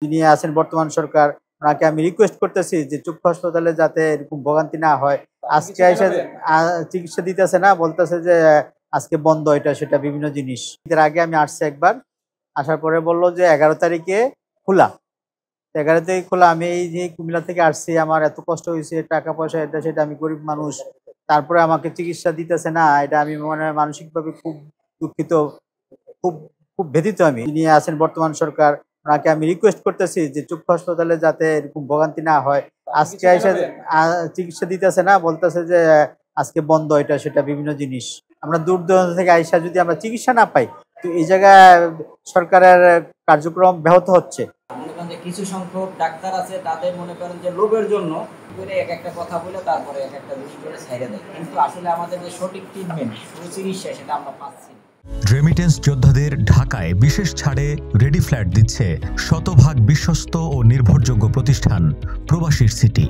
যিনি আছেন বর্তমান সরকার, ওনাকে আমি রিকোয়েস্ট করতেছি যে চক্ষু হাসপাতালে যাতে এরকম ভোগান্তি না হয়। আজকে এসে চিকিৎসা দিতেছে না, বলতেছে যে আজকে বন্ধ, এটা সেটা বিভিন্ন জিনিস। এর আগে আমি আসছি একবার, আসার পরে বলল যে 11 তারিখে খোলা। 11 তারিখ খোলা। আমি এই যে কুমিল্লা থেকে আসছি, আমার এত কষ্ট হয়েছে, টাকা পয়সা এটা সেটা, আমি গরিব মানুষ, তারপরে আমাকে চিকিৎসা দিতেছে না, এটা আমি মানে মানসিকভাবে খুব দুঃখিত, খুব খুব ব্যথিত আমি। যিনি আছেন বর্তমান সরকার, ওনাকে আমি রিকোয়েস্ট করতেছি যে চক্ষু হাসপাতালে যাতে এরকম ভোগান্তি না হয়। আজকে এসে চিকিৎসা দিতেছে না, বলতেছে যে আজকে বন্ধ, এটা সেটা বিভিন্ন জিনিস। আমরা দূর দূরান্ত থেকে আইসা যদি আমরা চিকিৎসা না পাই, তো এই জায়গায় সরকারের কার্যক্রম ব্যাহত হচ্ছে। মনে করেন যে কিছু সংখ্যক ডাক্তার আছে, তাদের মনে করেন যে লোভের জন্য করে এক একটা কথা বলে তারপরে এক একটা রুগী করে ছেড়ে দেয়, কিন্তু আসলে আমাদের যে সঠিক ট্রিটমেন্ট, চিকিৎসা, সেটা আমরা পাচ্ছি না। রেমিটেন্স যোদ্ধাদের ঢাকায় বিশেষ ছাড়ে রেডি ফ্ল্যাট দিচ্ছে শতভাগ বিশ্বস্ত ও নির্ভরযোগ্য প্রতিষ্ঠান প্রবাসীর সিটি।